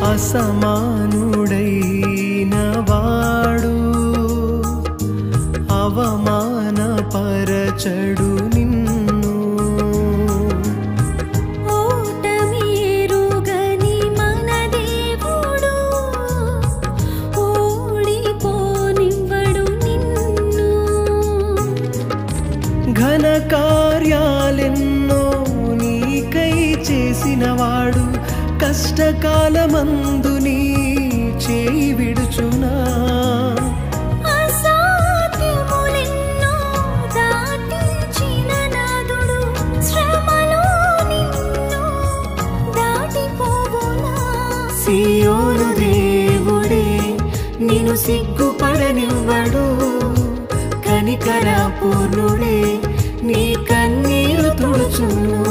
అసమానుడైన వాడు అవమానపరచడు నిన్ను. ఓటమిరుగని మన దేవుడు ఓడిపోనివ్వడు నిన్ను. ఘన కార్యాలెన్నో నీకై చేసినవాడు కష్టకాలమందు నీ చేయి విడుచునా. అసాధ్యములెన్నో దాటించిన నాదుడు శ్రమలో నిన్ను దాటిపోవునా. సియోను దేవుడే నిన్ను సిగ్గుపడనివ్వడు, కనికర పూర్ణుడే నీ కన్నీరు తుడుచును.